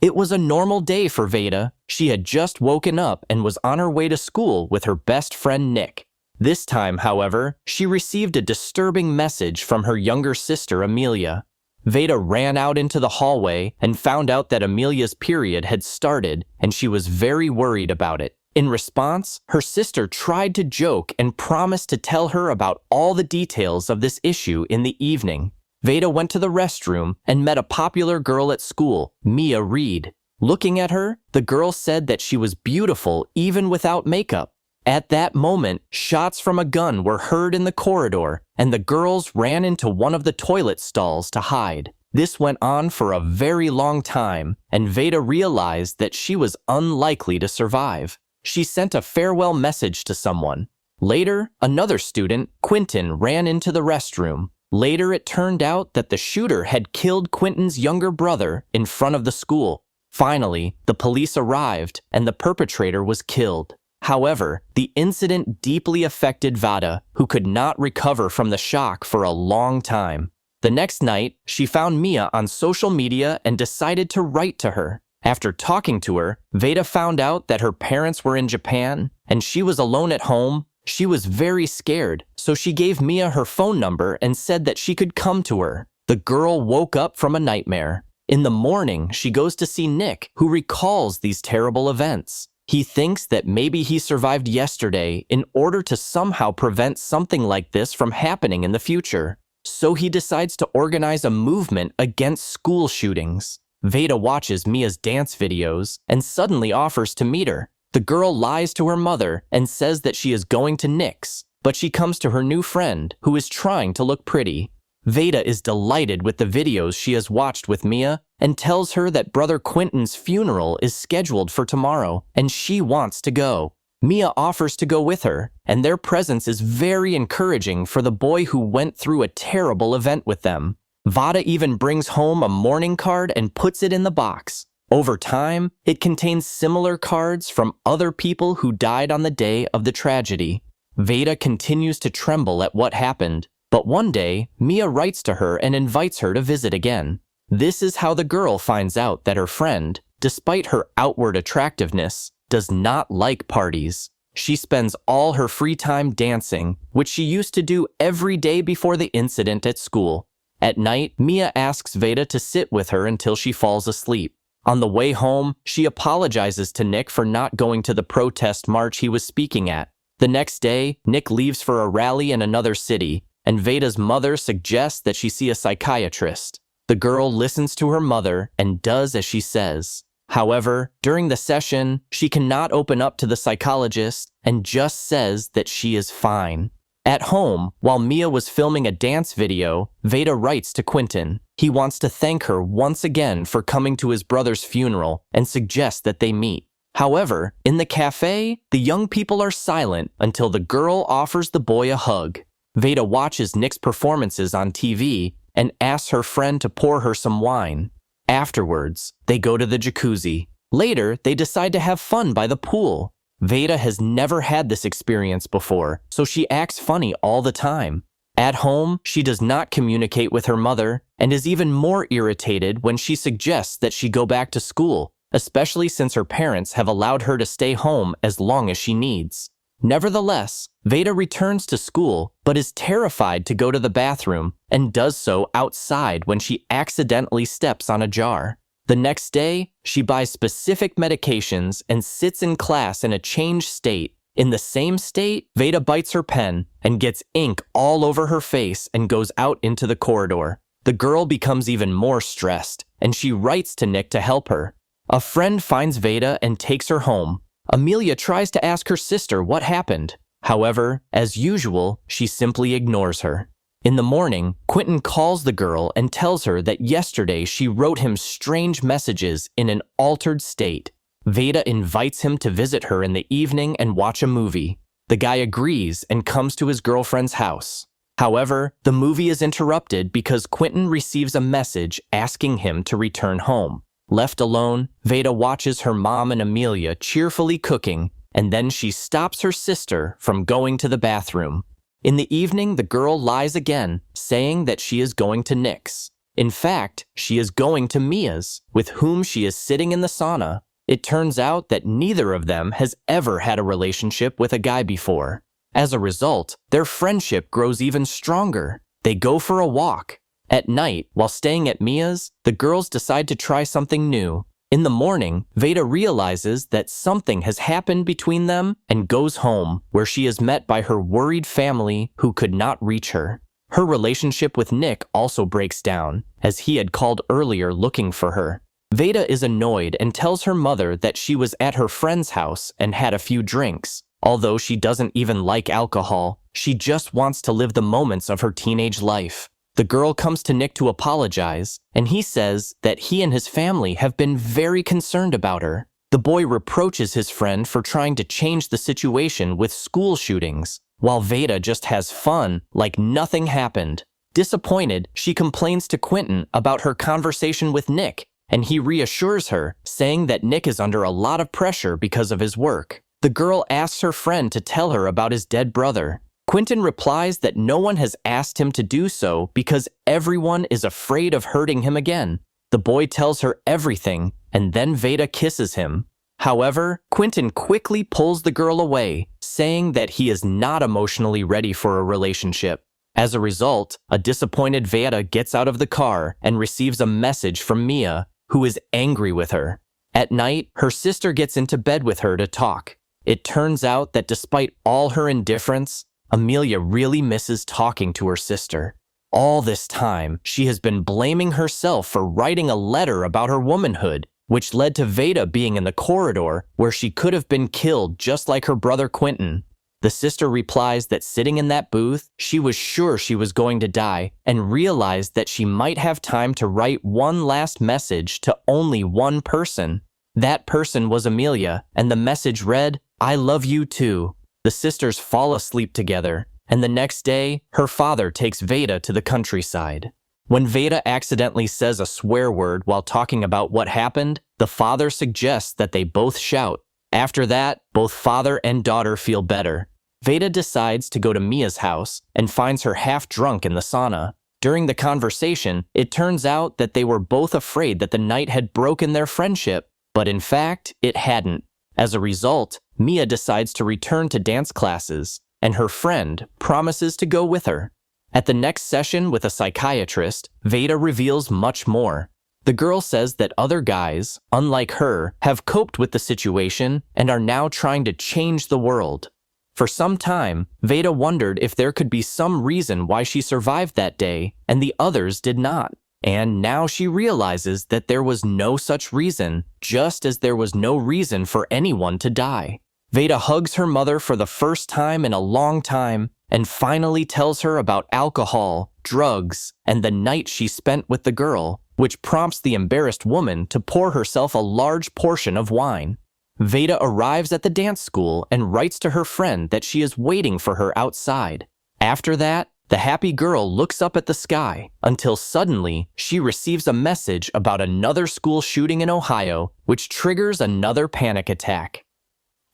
It was a normal day for Veda. She had just woken up and was on her way to school with her best friend Nick. This time, however, she received a disturbing message from her younger sister Amelia. Veda ran out into the hallway and found out that Amelia's period had started, and she was very worried about it. In response, her sister tried to joke and promised to tell her about all the details of this issue in the evening. Veda went to the restroom and met a popular girl at school, Mia Reed. Looking at her, the girl said that she was beautiful even without makeup. At that moment, shots from a gun were heard in the corridor, and the girls ran into one of the toilet stalls to hide. This went on for a very long time, and Veda realized that she was unlikely to survive. She sent a farewell message to someone. Later, another student, Quentin, ran into the restroom. Later, it turned out that the shooter had killed Quentin's younger brother in front of the school. Finally, the police arrived, and the perpetrator was killed. However, the incident deeply affected Veda, who could not recover from the shock for a long time. The next night, she found Mia on social media and decided to write to her. After talking to her, Veda found out that her parents were in Japan, and she was alone at home. She was very scared, so she gave Mia her phone number and said that she could come to her. The girl woke up from a nightmare. In the morning, she goes to see Nick, who recalls these terrible events. He thinks that maybe he survived yesterday in order to somehow prevent something like this from happening in the future. So he decides to organize a movement against school shootings. Veda watches Mia's dance videos and suddenly offers to meet her. The girl lies to her mother and says that she is going to Nick's, but she comes to her new friend, who is trying to look pretty. Veda is delighted with the videos she has watched with Mia and tells her that brother Quentin's funeral is scheduled for tomorrow and she wants to go. Mia offers to go with her, and their presence is very encouraging for the boy who went through a terrible event with them. Veda even brings home a mourning card and puts it in the box. Over time, it contains similar cards from other people who died on the day of the tragedy. Veda continues to tremble at what happened, but one day, Mia writes to her and invites her to visit again. This is how the girl finds out that her friend, despite her outward attractiveness, does not like parties. She spends all her free time dancing, which she used to do every day before the incident at school. At night, Mia asks Veda to sit with her until she falls asleep. On the way home, she apologizes to Nick for not going to the protest march he was speaking at. The next day, Nick leaves for a rally in another city, and Veda's mother suggests that she see a psychiatrist. The girl listens to her mother and does as she says. However, during the session, she cannot open up to the psychologist and just says that she is fine. At home, while Mia was filming a dance video, Veda writes to Quentin. He wants to thank her once again for coming to his brother's funeral and suggests that they meet. However, in the cafe, the young people are silent until the girl offers the boy a hug. Veda watches Nick's performances on TV and asks her friend to pour her some wine. Afterwards, they go to the jacuzzi. Later, they decide to have fun by the pool. Veda has never had this experience before, so she acts funny all the time. At home, she does not communicate with her mother and is even more irritated when she suggests that she go back to school, especially since her parents have allowed her to stay home as long as she needs. Nevertheless, Veda returns to school but is terrified to go to the bathroom and does so outside when she accidentally steps on a jar. The next day, she buys specific medications and sits in class in a changed state. In the same state, Veda bites her pen and gets ink all over her face and goes out into the corridor. The girl becomes even more stressed, and she writes to Nick to help her. A friend finds Veda and takes her home. Amelia tries to ask her sister what happened. However, as usual, she simply ignores her. In the morning, Quentin calls the girl and tells her that yesterday she wrote him strange messages in an altered state. Veda invites him to visit her in the evening and watch a movie. The guy agrees and comes to his girlfriend's house. However, the movie is interrupted because Quentin receives a message asking him to return home. Left alone, Veda watches her mom and Amelia cheerfully cooking, and then she stops her sister from going to the bathroom. In the evening, the girl lies again, saying that she is going to Nick's. In fact, she is going to Mia's, with whom she is sitting in the sauna. It turns out that neither of them has ever had a relationship with a guy before. As a result, their friendship grows even stronger. They go for a walk. At night, while staying at Mia's, the girls decide to try something new. In the morning, Veda realizes that something has happened between them and goes home, where she is met by her worried family who could not reach her. Her relationship with Nick also breaks down, as he had called earlier looking for her. Veda is annoyed and tells her mother that she was at her friend's house and had a few drinks. Although she doesn't even like alcohol, she just wants to live the moments of her teenage life. The girl comes to Nick to apologize, and he says that he and his family have been very concerned about her. The boy reproaches his friend for trying to change the situation with school shootings, while Veda just has fun like nothing happened. Disappointed, she complains to Quentin about her conversation with Nick, and he reassures her, saying that Nick is under a lot of pressure because of his work. The girl asks her friend to tell her about his dead brother. Quentin replies that no one has asked him to do so because everyone is afraid of hurting him again. The boy tells her everything, and then Veda kisses him. However, Quentin quickly pulls the girl away, saying that he is not emotionally ready for a relationship. As a result, a disappointed Veda gets out of the car and receives a message from Mia, who is angry with her. At night, her sister gets into bed with her to talk. It turns out that despite all her indifference, Amelia really misses talking to her sister. All this time, she has been blaming herself for writing a letter about her womanhood, which led to Veda being in the corridor where she could have been killed just like her brother Quentin. The sister replies that sitting in that booth, she was sure she was going to die and realized that she might have time to write one last message to only one person. That person was Amelia, and the message read, "I love you too." The sisters fall asleep together, and the next day, her father takes Veda to the countryside. When Veda accidentally says a swear word while talking about what happened, the father suggests that they both shout. After that, both father and daughter feel better. Veda decides to go to Mia's house and finds her half drunk in the sauna. During the conversation, it turns out that they were both afraid that the night had broken their friendship, but in fact, it hadn't. As a result, Mia decides to return to dance classes, and her friend promises to go with her. At the next session with a psychiatrist, Veda reveals much more. The girl says that other guys, unlike her, have coped with the situation and are now trying to change the world. For some time, Veda wondered if there could be some reason why she survived that day and the others did not. And now she realizes that there was no such reason, just as there was no reason for anyone to die. Veda hugs her mother for the first time in a long time and finally tells her about alcohol, drugs, and the night she spent with the girl, which prompts the embarrassed woman to pour herself a large portion of wine. Veda arrives at the dance school and writes to her friend that she is waiting for her outside. After that, the happy girl looks up at the sky until suddenly she receives a message about another school shooting in Ohio, which triggers another panic attack.